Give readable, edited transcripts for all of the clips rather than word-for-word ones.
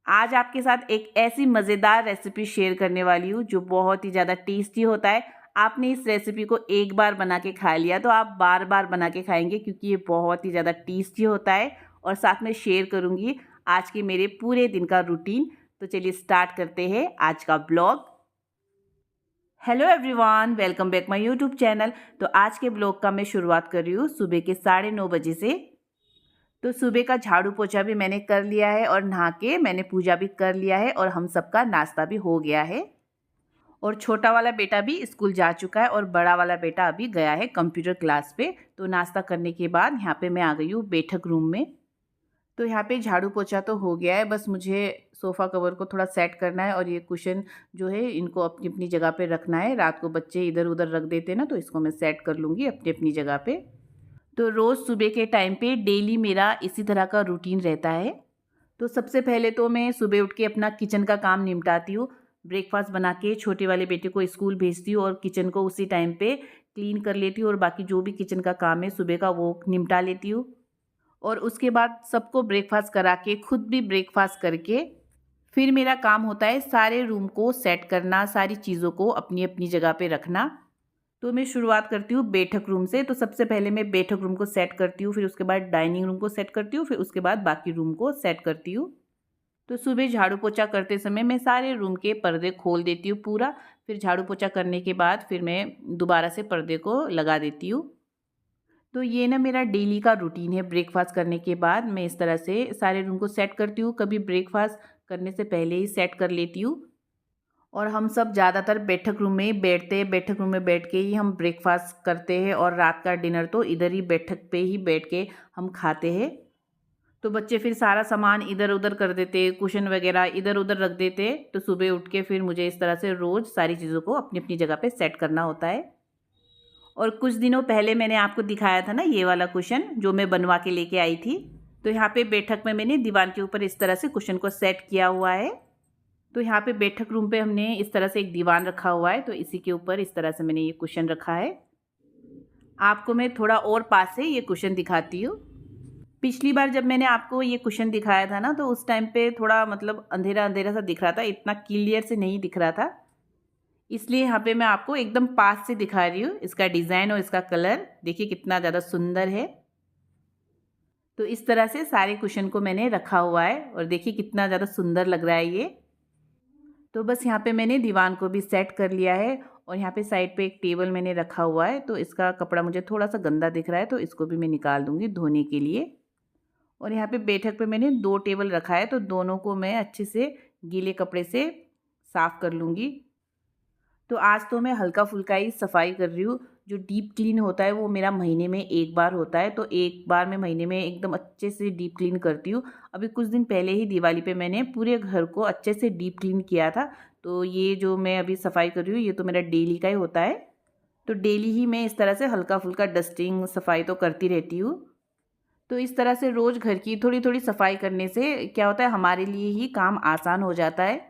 आज आपके साथ एक ऐसी मज़ेदार रेसिपी शेयर करने वाली हूँ जो बहुत ही ज़्यादा टेस्टी होता है। आपने इस रेसिपी को एक बार बना के खा लिया तो आप बार-बार बना के खाएँगे क्योंकि ये बहुत ही ज़्यादा टेस्टी होता है। और साथ में शेयर करूँगी आज के मेरे पूरे दिन का रूटीन। तो चलिए स्टार्ट करते हैं आज का blog. Hello everyone, welcome back my YouTube channel. तो आज के ब्लॉग का मैं शुरुआत कर रही हूँ सुबह के 9:30 बजे से। तो सुबह का झाड़ू पोछा भी मैंने कर लिया है और नहा के मैंने पूजा भी कर लिया है और हम सबका नाश्ता भी हो गया है। और छोटा वाला बेटा भी स्कूल जा चुका है और बड़ा वाला बेटा अभी गया है कंप्यूटर क्लास पे। तो नाश्ता करने के बाद यहाँ पे मैं आ गई हूँ बैठक रूम में। तो यहाँ पे झाड़ू पोछा तो हो गया है, बस मुझे सोफ़ा कवर को थोड़ा सेट करना है और ये कुशन जो है इनको अपनी अपनी जगह पे रखना है। रात को बच्चे इधर उधर रख देते हैं ना, तो इसको मैं सेट कर लूँगी अपनी अपनी जगह पे। तो रोज़ सुबह के टाइम पे डेली मेरा इसी तरह का रूटीन रहता है। तो सबसे पहले तो मैं सुबह उठ के अपना किचन का काम निपटाती हूँ। ब्रेकफास्ट बना के छोटे वाले बेटे को स्कूल भेजती हूँ और किचन को उसी टाइम पे क्लीन कर लेती हूँ और बाकी जो भी किचन का काम है सुबह का वो निपटा लेती हूँ। और उसके बाद सबको ब्रेकफास्ट करा के खुद भी ब्रेकफास्ट करके फिर मेरा काम होता है सारे रूम को सेट करना, सारी चीज़ों को अपनी अपनी जगह पे रखना। तो मैं शुरुआत करती हूँ बैठक रूम से। तो सबसे पहले मैं बैठक रूम को सेट करती हूँ, फिर उसके बाद डाइनिंग रूम को सेट करती हूँ, फिर उसके बाद बाकी रूम को सेट करती हूँ। तो सुबह झाड़ू पोछा करते समय मैं सारे रूम के पर्दे खोल देती हूँ पूरा। फिर झाड़ू पोछा करने के बाद फिर मैं दोबारा से पर्दे को लगा देती हूँ। तो ये ना मेरा डेली का रूटीन है। ब्रेकफास्ट करने के बाद मैं इस तरह से सारे रूम को सेट करती हूँ, कभी ब्रेकफास्ट करने से पहले ही सेट कर लेती हूँ। और हम सब ज़्यादातर बैठक रूम में ही बैठते हैं, बैठक रूम में बैठ के ही हम ब्रेकफास्ट करते हैं और रात का डिनर तो इधर ही बैठक पे ही बैठ के हम खाते हैं। तो बच्चे फिर सारा सामान इधर उधर कर देते, कुशन वगैरह इधर उधर रख देते। तो सुबह उठ के फिर मुझे इस तरह से रोज़ सारी चीज़ों को अपनी अपनी जगह पे सेट करना होता है। और कुछ दिनों पहले मैंने आपको दिखाया था ना ये वाला कुशन जो मैं बनवा के लेके आई थी। तो यहाँ पे बैठक में मैंने दीवार के ऊपर इस तरह से कुशन को सेट किया हुआ है। तो यहाँ पे बैठक रूम पे हमने इस तरह से एक दीवान रखा हुआ है, तो इसी के ऊपर इस तरह से मैंने ये कुशन रखा है। आपको मैं थोड़ा और पास से ये कुशन दिखाती हूँ। पिछली बार जब मैंने आपको ये कुशन दिखाया था ना, तो उस टाइम पे थोड़ा मतलब अंधेरा अंधेरा सा दिख रहा था, इतना क्लियर से नहीं दिख रहा था। इसलिए यहाँ पे मैं आपको एकदम पास से दिखा रही हूँ। इसका डिज़ाइन और इसका कलर देखिए कितना ज़्यादा सुंदर है। तो इस तरह से सारे कुशन को मैंने रखा हुआ है और देखिए कितना ज़्यादा सुंदर लग रहा है ये। तो बस यहाँ पे मैंने दीवान को भी सेट कर लिया है और यहाँ पे साइड पे एक टेबल मैंने रखा हुआ है। तो इसका कपड़ा मुझे थोड़ा सा गंदा दिख रहा है, तो इसको भी मैं निकाल दूँगी धोने के लिए। और यहाँ पे बैठक पे मैंने 2 टेबल रखा है, तो दोनों को मैं अच्छे से गीले कपड़े से साफ़ कर लूँगी। तो आज तो मैं हल्का-फुल्का ही सफाई कर रही हूँ। जो डीप क्लीन होता है वो मेरा महीने में 1 बार होता है, तो एक बार मैं महीने में एकदम अच्छे से डीप क्लीन करती हूँ। अभी कुछ दिन पहले ही दिवाली पे मैंने पूरे घर को अच्छे से डीप क्लीन किया था। तो ये जो मैं अभी सफाई कर रही हूँ ये तो मेरा डेली का ही होता है। तो डेली ही मैं इस तरह से हल्का-फुल्का डस्टिंग सफाई तो करती रहती हूँ। तो इस तरह से रोज़ घर की थोड़ी-थोड़ी सफाई करने से क्या होता है, हमारे लिए ही काम आसान हो जाता है।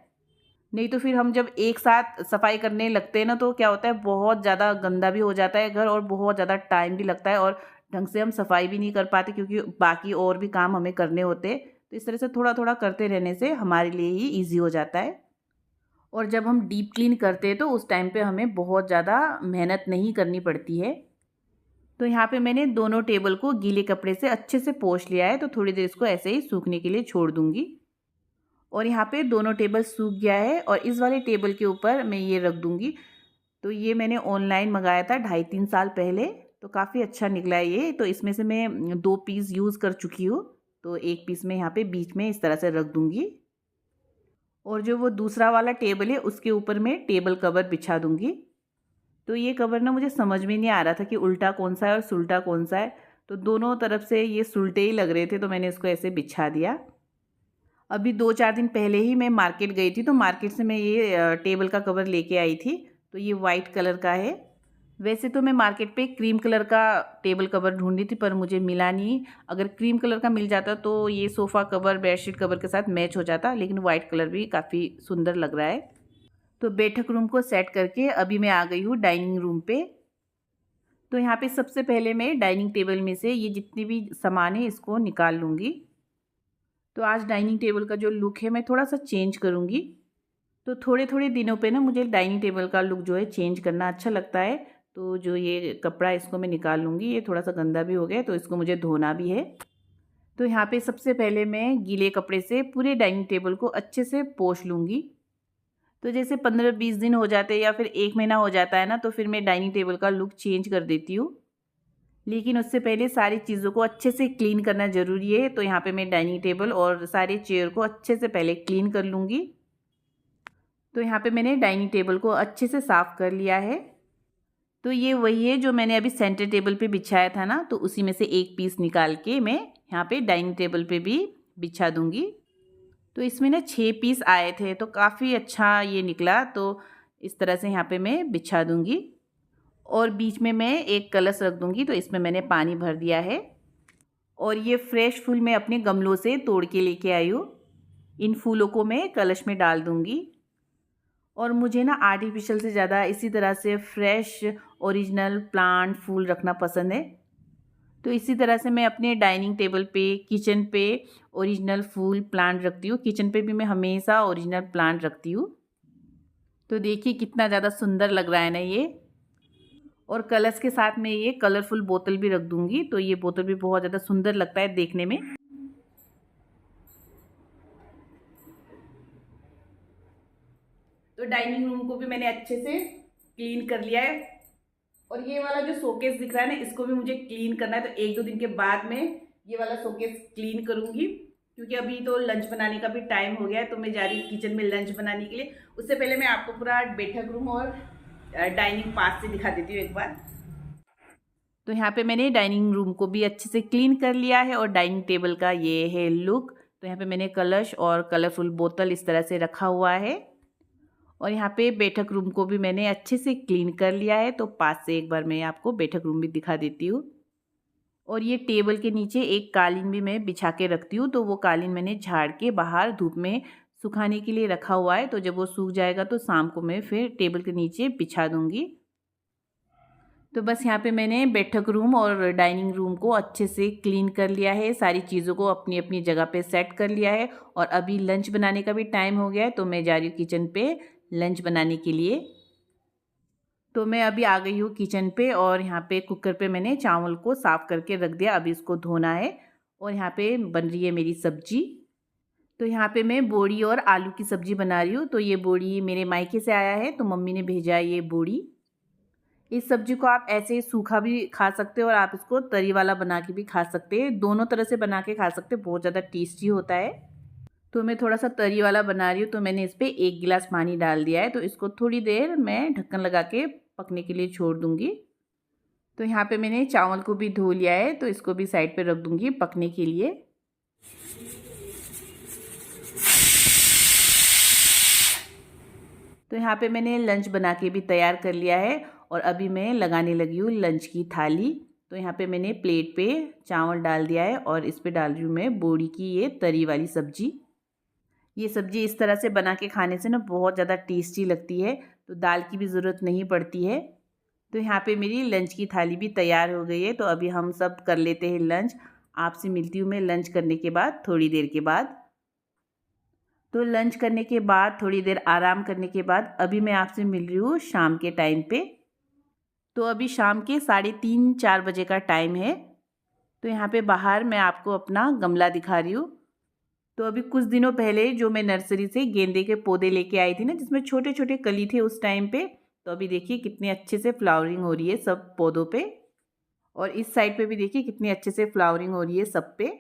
नहीं तो फिर हम जब एक साथ सफाई करने लगते हैं ना, तो क्या होता है बहुत ज़्यादा गंदा भी हो जाता है घर और बहुत ज़्यादा टाइम भी लगता है और ढंग से हम सफाई भी नहीं कर पाते क्योंकि बाकी और भी काम हमें करने होते हैं। तो इस तरह से थोड़ा-थोड़ा करते रहने से हमारे लिए ही ईज़ी हो जाता है। और जब हम डीप क्लीन करते हैं तो उस टाइम पे हमें बहुत ज़्यादा मेहनत नहीं करनी पड़ती है। तो यहाँ पे मैंने दोनों टेबल को गीले कपड़े से अच्छे से पोंछ लिया है, तो थोड़ी देर इसको ऐसे ही सूखने के लिए छोड़ दूँगी। और यहाँ पे दोनों टेबल सूख गया है और इस वाले टेबल के ऊपर मैं ये रख दूँगी। तो ये मैंने ऑनलाइन मंगाया था 2.5-3 साल पहले, तो काफ़ी अच्छा निकला है ये। तो इसमें से मैं 2 पीस यूज़ कर चुकी हूँ, तो 1 पीस मैं यहाँ पे बीच में इस तरह से रख दूँगी। और जो वो दूसरा वाला टेबल है उसके ऊपर मैं टेबल कवर बिछा दूँगी। तो ये कवर ना मुझे समझ में नहीं आ रहा था कि उल्टा कौन-सा है और सुलटा कौन-सा है, तो दोनों तरफ से ये सुलटे ही लग रहे थे, तो मैंने इसको ऐसे बिछा दिया। अभी 2-4 दिन पहले ही मैं मार्केट गई थी, तो मार्केट से मैं ये टेबल का कवर लेके आई थी। तो ये वाइट कलर का है। वैसे तो मैं मार्केट पे क्रीम कलर का टेबल कवर ढूँढ रही थी पर मुझे मिला नहीं। अगर क्रीम कलर का मिल जाता तो ये सोफ़ा कवर, बेडशीट कवर के साथ मैच हो जाता, लेकिन वाइट कलर भी काफ़ी सुंदर लग रहा है। तो बैठक रूम को सेट करके अभी मैं आ गई हूँ डाइनिंग रूम पे। तो यहाँ पे सबसे पहले मैं डाइनिंग टेबल में से ये जितनी भी सामान है इसको निकाल लूँगी। तो आज डाइनिंग टेबल का जो लुक है मैं थोड़ा सा चेंज करूँगी। तो थोड़े थोड़े दिनों पे ना मुझे डाइनिंग टेबल का लुक जो है चेंज करना अच्छा लगता है। तो जो ये कपड़ा है इसको मैं निकाल लूँगी, ये थोड़ा सा गंदा भी हो गया है तो इसको मुझे धोना भी है। तो यहाँ पे सबसे पहले मैं गीले कपड़े से पूरे डाइनिंग टेबल को अच्छे से पोंछ लूँगी। तो जैसे 15-20 दिन हो जाते हैं या फिर 1 महीना हो जाता है ना, तो फिर मैं डाइनिंग टेबल का लुक चेंज कर देती हूँ। लेकिन उससे पहले सारी चीज़ों को अच्छे से क्लीन करना ज़रूरी है। तो यहाँ पे मैं डाइनिंग टेबल और सारे चेयर को अच्छे से पहले क्लीन कर लूँगी। तो यहाँ पे मैंने डाइनिंग टेबल को अच्छे से साफ़ कर लिया है। तो ये वही है जो मैंने अभी सेंटर टेबल पे बिछाया था ना, तो उसी में से एक पीस निकाल के मैं यहाँ पे डाइनिंग टेबल पे भी बिछा दूँगी। तो इसमें ना 6 पीस आए थे तो काफ़ी अच्छा ये निकला। तो इस तरह से यहाँ पे मैं बिछा दूँगी और बीच में मैं एक कलश रख दूँगी। तो इसमें मैंने पानी भर दिया है और ये फ्रेश फूल मैं अपने गमलों से तोड़ के लेके आई हूँ। इन फूलों को मैं कलश में डाल दूँगी और मुझे ना आर्टिफिशियल से ज़्यादा इसी तरह से फ्रेश ओरिजिनल प्लांट फूल रखना पसंद है। तो इसी तरह से मैं अपने डाइनिंग टेबल पे, किचन पे ओरिजिनल फूल प्लांट रखती हूँ। किचन पे भी मैं हमेशा ओरिजिनल प्लांट रखती हूँ। तो देखिए कितना ज़्यादा सुंदर लग रहा है ना ये। और कलश के साथ में ये कलरफुल बोतल भी रख दूँगी। तो ये बोतल भी बहुत ज़्यादा सुंदर लगता है देखने में। तो डाइनिंग रूम को भी मैंने अच्छे से क्लीन कर लिया है और ये वाला जो शोकेस दिख रहा है ना, इसको भी मुझे क्लीन करना है। तो 1-2 दिन के बाद में ये वाला शोकेस क्लीन करूँगी, क्योंकि अभी तो लंच बनाने का भी टाइम हो गया है। तो मैं जा रही हूँ किचन में लंच बनाने के लिए। उससे पहले मैं आपको पूरा बैठक रूम और डाइनिंग पास से दिखा देती हूँ एक बार। तो यहाँ पे मैंने डाइनिंग रूम को भी अच्छे से क्लीन कर लिया है और डाइनिंग टेबल का ये है लुक। तो यहाँ पे मैंने कलश और कलरफुल बोतल इस तरह से रखा हुआ है और यहाँ पे बैठक रूम को भी मैंने अच्छे से क्लीन कर लिया है। तो पास से एक बार मैं आपको बैठक रूम भी दिखा देती हूँ। और ये टेबल के नीचे एक कालीन भी मैं बिछा के रखती हूँ। तो वो कालीन मैंने झाड़ के बाहर धूप में सुखाने के लिए रखा हुआ है। तो जब वो सूख जाएगा तो शाम को मैं फिर टेबल के नीचे बिछा दूँगी। तो बस यहाँ पे मैंने बैठक रूम और डाइनिंग रूम को अच्छे से क्लीन कर लिया है, सारी चीज़ों को अपनी अपनी जगह पे सेट कर लिया है। और अभी लंच बनाने का भी टाइम हो गया है। तो मैं जा रही हूँ किचन पे लंच बनाने के लिए। तो मैं अभी आ गई हूँ किचन पे और यहाँ पे कुकर पे मैंने चावल को साफ़ करके रख दिया। अभी इसको धोना है और यहाँ पे बन रही है मेरी सब्जी। तो यहाँ पे मैं बोड़ी और आलू की सब्ज़ी बना रही हूँ। तो ये बोड़ी मेरे मायके से आया है, तो मम्मी ने भेजा है ये बोड़ी। इस सब्जी को आप ऐसे ही सूखा भी खा सकते हो और आप इसको तरी वाला बना के भी खा सकते हैं। दोनों तरह से बना के खा सकते हैं, बहुत ज़्यादा टेस्टी होता है। तो मैं थोड़ा सा तरी वाला बना रही हूँ। तो मैंने इस पर 1 गिलास पानी डाल दिया है। तो इसको थोड़ी देर मैं ढक्कन लगा के पकने के लिए छोड़ दूँगी। तो यहाँ पे मैंने चावल को भी धो लिया है। तो इसको भी साइड पे रख दूँगी पकने के लिए। तो यहाँ पे मैंने लंच बना के भी तैयार कर लिया है और अभी मैं लगाने लगी हूँ लंच की थाली। तो यहाँ पे मैंने प्लेट पे चावल डाल दिया है और इस पे डाल रही हूँ मैं बोड़ी की ये तरी वाली सब्जी। ये सब्जी इस तरह से बना के खाने से ना बहुत ज़्यादा टेस्टी लगती है। तो दाल की भी ज़रूरत नहीं पड़ती है। तो यहाँ पे मेरी लंच की थाली भी तैयार हो गई है। तो अभी हम सब कर लेते हैं लंच। आपसे मिलती हूँ मैं लंच करने के बाद थोड़ी देर के बाद। तो लंच करने के बाद थोड़ी देर आराम करने के बाद अभी मैं आपसे मिल रही हूँ शाम के टाइम पे। तो अभी शाम के 3:30-4 बजे का टाइम है। तो यहाँ पे बाहर मैं आपको अपना गमला दिखा रही हूँ। तो अभी कुछ दिनों पहले जो मैं नर्सरी से गेंदे के पौधे लेके आई थी ना, जिसमें छोटे छोटे कली थे उस टाइम पे। तो अभी देखिए कितने अच्छे से फ्लावरिंग हो रही है सब पौधों पे। और इस साइड पे भी देखिए कितनी अच्छे से फ्लावरिंग हो रही है सब पे।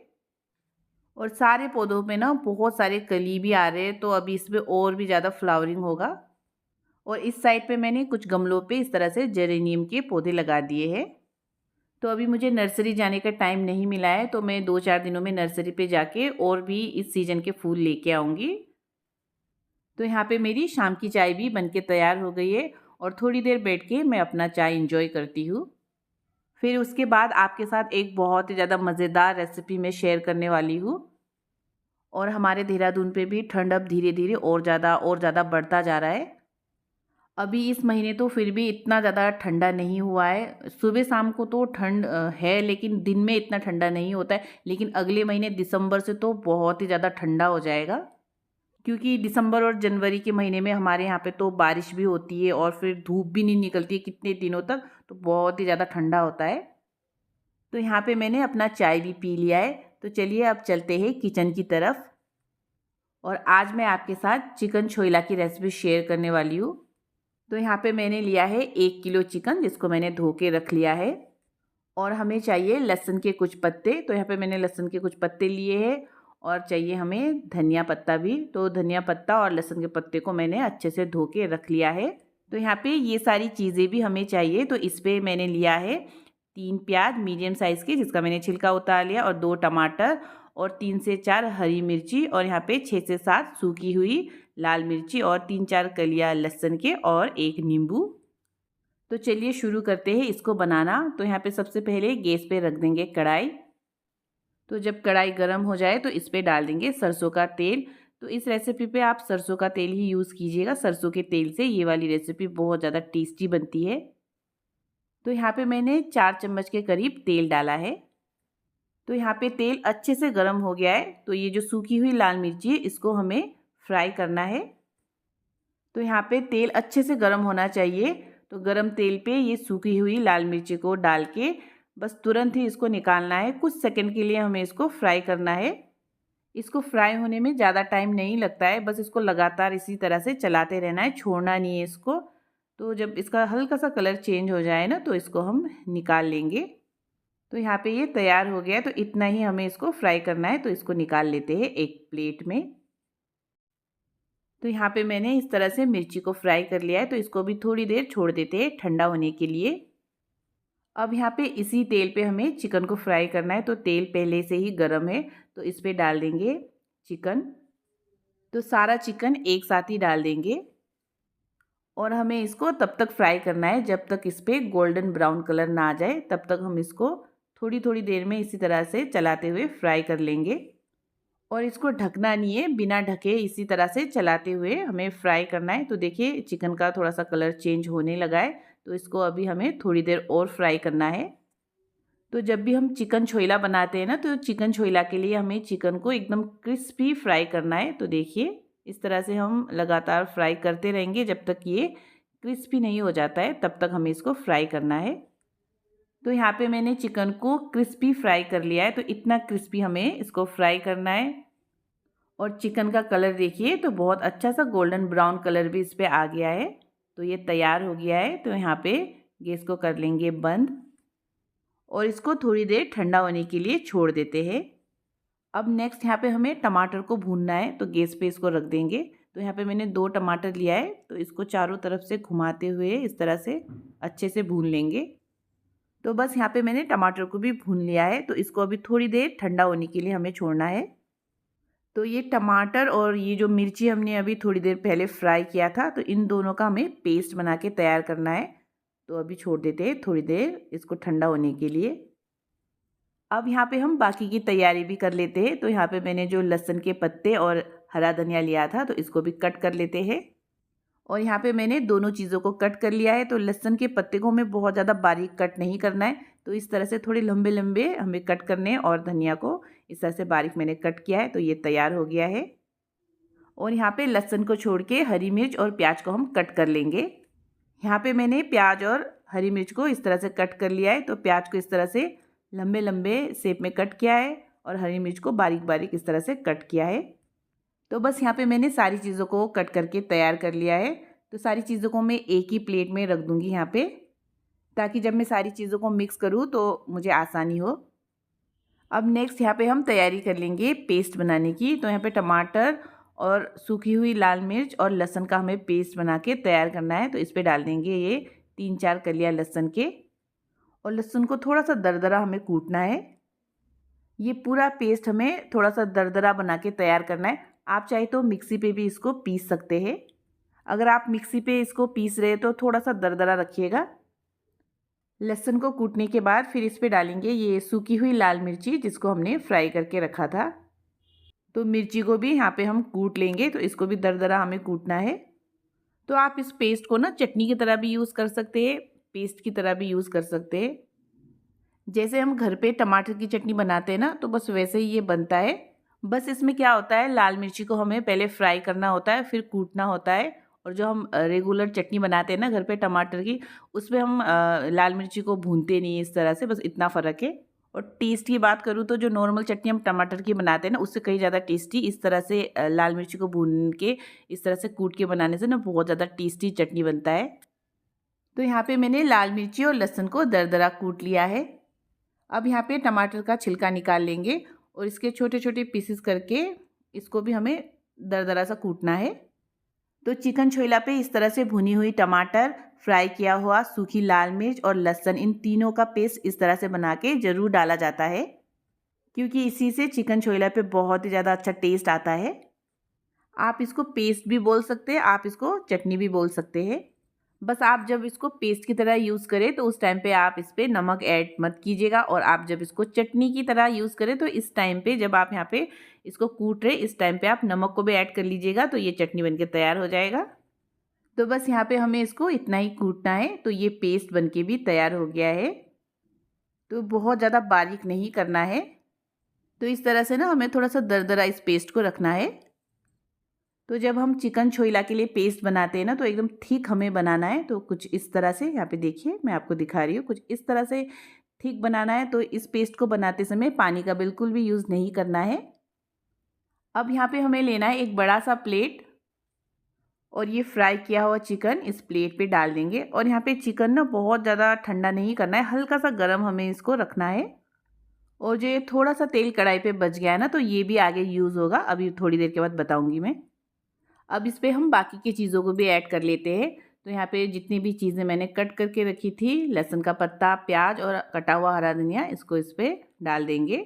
और सारे पौधों पे ना बहुत सारे कली भी आ रहे हैं। तो अभी इसमें और भी ज़्यादा फ्लावरिंग होगा। और इस साइड पे मैंने कुछ गमलों पे इस तरह से जेरेनियम के पौधे लगा दिए हैं। तो अभी मुझे नर्सरी जाने का टाइम नहीं मिला है। तो मैं 2-4 दिनों में नर्सरी पे जाके और भी इस सीज़न के फूल लेके आऊँगी। तो यहाँ पे मेरी शाम की चाय भी बनके तैयार हो गई है और थोड़ी देर बैठ के मैं अपना चाय इंजॉय करती हूँ। फिर उसके बाद आपके साथ एक बहुत ही ज़्यादा मज़ेदार रेसिपी मैं शेयर करने वाली हूँ। और हमारे देहरादून पे भी ठंड अब धीरे धीरे और ज़्यादा बढ़ता जा रहा है। अभी इस महीने तो फिर भी इतना ज़्यादा ठंडा नहीं हुआ है। सुबह शाम को तो ठंड है, लेकिन दिन में इतना ठंडा नहीं होता है। लेकिन अगले महीने दिसंबर से तो बहुत ही ज़्यादा ठंडा हो जाएगा, क्योंकि दिसंबर और जनवरी के महीने में हमारे यहाँ पे तो बारिश भी होती है और फिर धूप भी नहीं निकलती है कितने दिनों तक, तो बहुत ही ज़्यादा ठंडा होता है। तो यहाँ पे मैंने अपना चाय भी पी लिया है। तो चलिए अब चलते हैं किचन की तरफ। और आज मैं आपके साथ चिकन छोइला की रेसिपी शेयर करने वाली हूँ। तो यहाँ पे मैंने लिया है 1 किलो चिकन, जिसको मैंने धो के रख लिया है। और हमें चाहिए लहसुन के कुछ पत्ते, तो यहाँ पे मैंने लहसुन के कुछ पत्ते लिए हैं। और चाहिए हमें धनिया पत्ता भी, तो धनिया पत्ता और लहसुन के पत्ते को मैंने अच्छे से धो के रख लिया है। तो यहाँ पे ये सारी चीज़ें भी हमें चाहिए। तो इस पर मैंने लिया है 3 प्याज मीडियम साइज़ के, जिसका मैंने छिलका उतार लिया, और 2 टमाटर और 3 से 4 हरी मिर्ची, और यहाँ पे 6 से 7 सूखी हुई लाल मिर्ची, और 3-4 कलियाँ लहसुन के, और 1 नींबू। तो चलिए शुरू करते हैं इसको बनाना। तो यहाँ पे सबसे पहले गैस पे रख देंगे कढ़ाई। तो जब कढ़ाई गर्म हो जाए तो इस पे डाल देंगे सरसों का तेल। तो इस रेसिपी पे आप सरसों का तेल ही यूज़ कीजिएगा। सरसों के तेल से ये वाली रेसिपी बहुत ज़्यादा टेस्टी बनती है। तो यहाँ पे मैंने 4 चम्मच के करीब तेल डाला है। तो यहाँ पे तेल अच्छे से गर्म हो गया है। तो ये जो सूखी हुई लाल मिर्ची है, इसको हमें फ्राई करना है। तो यहाँ पे तेल अच्छे से गर्म होना चाहिए। तो गर्म तेल पे ये सूखी हुई लाल मिर्ची को डाल के बस तुरंत ही इसको निकालना है। कुछ सेकंड के लिए हमें इसको फ्राई करना है। इसको फ्राई होने में ज़्यादा टाइम नहीं लगता है, बस इसको लगातार इसी तरह से चलाते रहना है, छोड़ना नहीं है इसको। तो जब इसका हल्का सा कलर चेंज हो जाए ना, तो इसको हम निकाल लेंगे। तो यहाँ पे ये तैयार हो गया है। तो इतना ही हमें इसको फ्राई करना है। तो इसको निकाल लेते हैं एक प्लेट में। तो यहाँ पे मैंने इस तरह से मिर्ची को फ्राई कर लिया है। तो इसको भी थोड़ी देर छोड़ देते हैं ठंडा होने के लिए। अब यहाँ पे इसी तेल पे हमें चिकन को फ्राई करना है। तो तेल पहले से ही गर्म है। तो इस पे डाल देंगे चिकन। तो सारा चिकन एक साथ ही डाल देंगे, और हमें इसको तब तक फ्राई करना है जब तक इस पे गोल्डन ब्राउन कलर ना आ जाए। तब तक हम इसको थोड़ी थोड़ी देर में इसी तरह से चलाते हुए फ्राई कर लेंगे। और इसको ढकना नहीं है, बिना ढके इसी तरह से चलाते हुए हमें फ्राई करना है। तो देखिए चिकन का थोड़ा सा कलर चेंज होने लगा है। तो इसको अभी हमें थोड़ी देर और फ्राई करना है। तो जब भी हम चिकन छोइला बनाते हैं ना, तो चिकन छोइला के लिए हमें चिकन को एकदम क्रिस्पी फ्राई करना है। तो देखिए इस तरह से हम लगातार फ्राई करते रहेंगे जब तक ये क्रिस्पी नहीं हो जाता है, तब तक हमें इसको फ्राई करना है। तो यहाँ पे मैंने चिकन को क्रिस्पी फ्राई कर लिया है। तो इतना क्रिस्पी हमें इसको फ्राई करना है। और चिकन का कलर देखिए, तो बहुत अच्छा सा गोल्डन ब्राउन कलर भी इस पर आ गया है। तो ये तैयार हो गया है। तो यहाँ पे गैस को कर लेंगे बंद, और इसको थोड़ी देर ठंडा होने के लिए छोड़ देते हैं। अब नेक्स्ट यहाँ पे हमें टमाटर को भूनना है। तो गैस पे इसको रख देंगे। तो यहाँ पे मैंने 2 टमाटर लिया है। तो इसको चारों तरफ से घुमाते हुए इस तरह से अच्छे से भून लेंगे। तो बस यहाँ पे मैंने टमाटर को भी भून लिया है। तो इसको अभी थोड़ी देर ठंडा होने के लिए हमें छोड़ना है। तो ये टमाटर और ये जो मिर्ची हमने अभी थोड़ी देर पहले फ्राई किया था, तो इन दोनों का हमें पेस्ट बना के तैयार करना है। तो अभी छोड़ देते हैं थोड़ी देर इसको ठंडा होने के लिए। अब यहाँ पे हम बाकी की तैयारी भी कर लेते हैं। तो यहाँ पे मैंने जो लहसुन के पत्ते और हरा धनिया लिया था, तो इसको भी कट कर लेते हैं। और यहाँ पे मैंने दोनों चीज़ों को कट कर लिया है। तो लहसुन के पत्ते को हमें बहुत ज़्यादा बारीक कट नहीं करना है। तो इस तरह से थोड़े लंबे लंबे हमें कट करने हैं, और धनिया को इस तरह से बारीक मैंने कट किया है। तो ये तैयार हो गया है। और यहाँ पे लहसुन को छोड़ के हरी मिर्च और प्याज को हम कट कर लेंगे। यहाँ पे मैंने प्याज और हरी मिर्च को इस तरह से कट कर लिया है। तो प्याज को इस तरह से लंबे लंबे शेप में कट किया है, और हरी मिर्च को बारीक बारीक इस तरह से कट किया है। तो बस यहाँ पे मैंने सारी चीज़ों को कट करके तैयार कर लिया है। तो सारी चीज़ों को मैं एक ही प्लेट में रख दूँगी यहाँ पे, ताकि जब मैं सारी चीज़ों को मिक्स करूँ तो मुझे आसानी हो। अब नेक्स्ट यहाँ पे हम तैयारी कर लेंगे पेस्ट बनाने की। तो यहाँ पे टमाटर और सूखी हुई लाल मिर्च और लहसुन का हमें पेस्ट बना के तैयार करना है। तो इस पर डाल देंगे ये 3-4 कलियाँ लहसुन के, और लहसुन को थोड़ा सा दरदरा हमें कूटना है। ये पूरा पेस्ट हमें थोड़ा सा दरदरा बना के तैयार करना है। आप चाहे तो मिक्सी पे भी इसको पीस सकते हैं। अगर आप मिक्सी पे इसको पीस रहे तो थोड़ा सा दरदरा रखिएगा। लहसुन को कूटने के बाद फिर इस पे डालेंगे ये सूखी हुई लाल मिर्ची, जिसको हमने फ्राई करके रखा था। तो मिर्ची को भी यहाँ पे हम कूट लेंगे। तो इसको भी दरदरा हमें कूटना है। तो आप इस पेस्ट को ना चटनी की तरह भी यूज़ कर सकते हैं, पेस्ट की तरह भी यूज़ कर सकते हैं। जैसे हम घर पे टमाटर की चटनी बनाते हैं ना, तो बस वैसे ही ये बनता है। बस इसमें क्या होता है, लाल मिर्ची को हमें पहले फ्राई करना होता है, फिर कूटना होता है। और जो हम रेगुलर चटनी बनाते हैं ना घर पे टमाटर की, उसमें हम लाल मिर्ची को भूनते नहीं इस तरह से, बस इतना फ़र्क है। और टेस्ट की बात करूँ तो जो नॉर्मल चटनी हम टमाटर की बनाते हैं ना, उससे कहीं ज़्यादा टेस्टी इस तरह से लाल मिर्ची को भून के इस तरह से कूट के बनाने से ना बहुत ज़्यादा टेस्टी चटनी बनता है। तो यहाँ पे मैंने लाल मिर्ची और लहसुन को दरदरा कूट लिया है। अब यहाँ पे टमाटर का छिलका निकाल लेंगे और इसके छोटे छोटे पीसेस करके इसको भी हमें दरदरा सा कूटना है। तो चिकन छोइला पे इस तरह से भुनी हुई टमाटर, फ्राई किया हुआ सूखी लाल मिर्च और लहसुन, इन तीनों का पेस्ट इस तरह से बना के ज़रूर डाला जाता है, क्योंकि इसी से चिकन छोइला पे बहुत ही ज़्यादा अच्छा टेस्ट आता है। आप इसको पेस्ट भी बोल सकते हैं, आप इसको चटनी भी बोल सकते हैं। बस आप जब इसको पेस्ट की तरह यूज़ करें तो उस टाइम पे आप इस पर नमक ऐड मत कीजिएगा, और आप जब इसको चटनी की तरह यूज़ करें तो इस टाइम पे जब आप यहाँ पे इसको कूट रहे इस टाइम पे आप नमक को भी ऐड कर लीजिएगा, तो ये चटनी बनके तैयार हो जाएगा। तो बस यहाँ पे हमें इसको इतना ही कूटना है, तो ये पेस्ट बनके भी तैयार हो गया है। तो बहुत ज़्यादा बारीक नहीं करना है। तो इस तरह से ना हमें थोड़ा सा दरदरा इस पेस्ट को रखना है। तो जब हम चिकन छोइला के लिए पेस्ट बनाते हैं ना, तो एकदम थिक हमें बनाना है। तो कुछ इस तरह से, यहाँ पे देखिए मैं आपको दिखा रही हूँ, कुछ इस तरह से थिक बनाना है। तो इस पेस्ट को बनाते समय पानी का बिल्कुल भी यूज़ नहीं करना है। अब यहाँ पे हमें लेना है एक बड़ा सा प्लेट, और ये फ्राई किया हुआ चिकन इस प्लेट पे डाल देंगे। और यहाँ पे चिकन ना बहुत ज़्यादा ठंडा नहीं करना है, हल्का सा गर्म हमें इसको रखना है। और जो ये थोड़ा सा तेल कढ़ाई पे बच गया है ना, तो ये भी आगे यूज़ होगा, अभी थोड़ी देर के बाद बताऊँगी मैं। अब इस पे हम बाकी की चीज़ों को भी ऐड कर लेते हैं। तो यहाँ पे जितनी भी चीज़ें मैंने कट करके रखी थी, लहसुन का पत्ता, प्याज और कटा हुआ हरा धनिया, इसको इस पे डाल देंगे।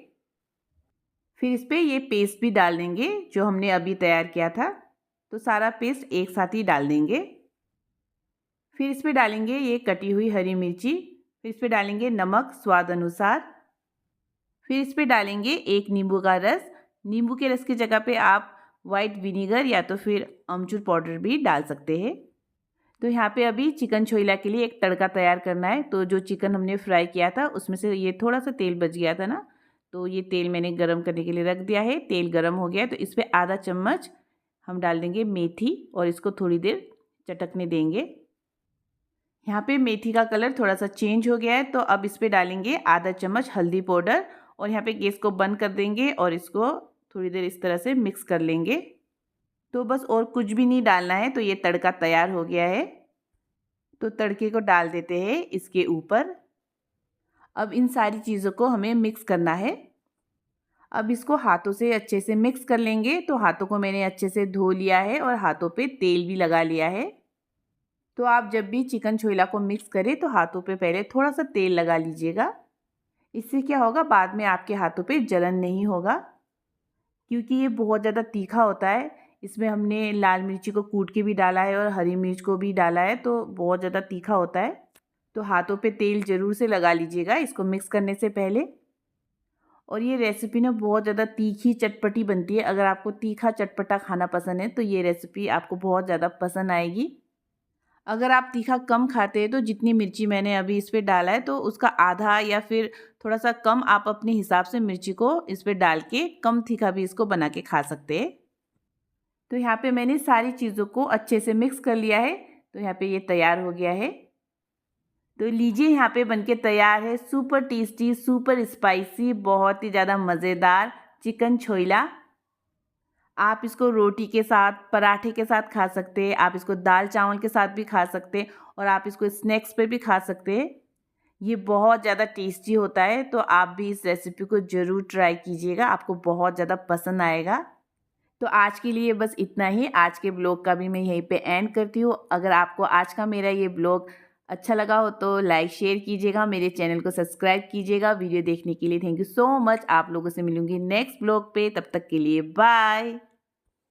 फिर इस पे ये पेस्ट भी डाल देंगे जो हमने अभी तैयार किया था। तो सारा पेस्ट एक साथ ही डाल देंगे। फिर इस पे डालेंगे ये कटी हुई हरी मिर्ची। फिर इस पे डालेंगे नमक स्वाद अनुसार। फिर इस पे डालेंगे एक नींबू का रस। नींबू के रस की जगह पे आप वाइट विनीगर या तो फिर अमचूर पाउडर भी डाल सकते हैं। तो यहाँ पे अभी चिकन छोइला के लिए एक तड़का तैयार करना है। तो जो चिकन हमने फ्राई किया था उसमें से ये थोड़ा सा तेल बच गया था ना, तो ये तेल मैंने गरम करने के लिए रख दिया है। तेल गरम हो गया है, तो इस पर आधा चम्मच हम डाल देंगे मेथी और इसको थोड़ी देर चटकने देंगे। यहाँ पे मेथी का कलर थोड़ा सा चेंज हो गया है, तो अब इस पर डालेंगे आधा चम्मच हल्दी पाउडर। और यहाँ पे गैस को बंद कर देंगे और इसको थोड़ी देर इस तरह से मिक्स कर लेंगे। तो बस और कुछ भी नहीं डालना है, तो ये तड़का तैयार हो गया है। तो तड़के को डाल देते हैं इसके ऊपर। अब इन सारी चीज़ों को हमें मिक्स करना है। अब इसको हाथों से अच्छे से मिक्स कर लेंगे। तो हाथों को मैंने अच्छे से धो लिया है और हाथों पे तेल भी लगा लिया है। तो आप जब भी चिकन छोइला को मिक्स करें तो हाथों पे पहले थोड़ा सा तेल लगा लीजिएगा। इससे क्या होगा, बाद में आपके हाथों पे जलन नहीं होगा, क्योंकि ये बहुत ज़्यादा तीखा होता है। इसमें हमने लाल मिर्ची को कूट के भी डाला है और हरी मिर्च को भी डाला है, तो बहुत ज़्यादा तीखा होता है। तो हाथों पे तेल ज़रूर से लगा लीजिएगा इसको मिक्स करने से पहले। और ये रेसिपी ना बहुत ज़्यादा तीखी चटपटी बनती है। अगर आपको तीखा चटपटा खाना पसंद है तो ये रेसिपी आपको बहुत ज़्यादा पसंद आएगी। अगर आप तीखा कम खाते हैं तो जितनी मिर्ची मैंने अभी इस पे डाला है तो उसका आधा या फिर थोड़ा सा कम आप अपने हिसाब से मिर्ची को इस पे डाल के कम तीखा भी इसको बना के खा सकते हैं। तो यहाँ पे मैंने सारी चीज़ों को अच्छे से मिक्स कर लिया है। तो यहाँ पे ये तैयार हो गया है। तो लीजिए यहाँ पे बनके तैयार है सुपर टेस्टी, सुपर स्पाइसी, बहुत ही ज़्यादा मज़ेदार चिकन छोइला। आप इसको रोटी के साथ, पराठे के साथ खा सकते हैं, आप इसको दाल चावल के साथ भी खा सकते हैं, और आप इसको स्नैक्स पे भी खा सकते हैं। ये बहुत ज़्यादा टेस्टी होता है। तो आप भी इस रेसिपी को ज़रूर ट्राई कीजिएगा, आपको बहुत ज़्यादा पसंद आएगा। तो आज के लिए बस इतना ही। आज के ब्लॉग का भी मैं यहीं पे एंड करती हूँ। अगर आपको आज का मेरा ये ब्लॉग अच्छा लगा हो तो लाइक शेयर कीजिएगा, मेरे चैनल को सब्सक्राइब कीजिएगा। वीडियो देखने के लिए थैंक यू सो मच। आप लोगों से मिलूंगी नेक्स्ट ब्लॉग पे, तब तक के लिए बाय।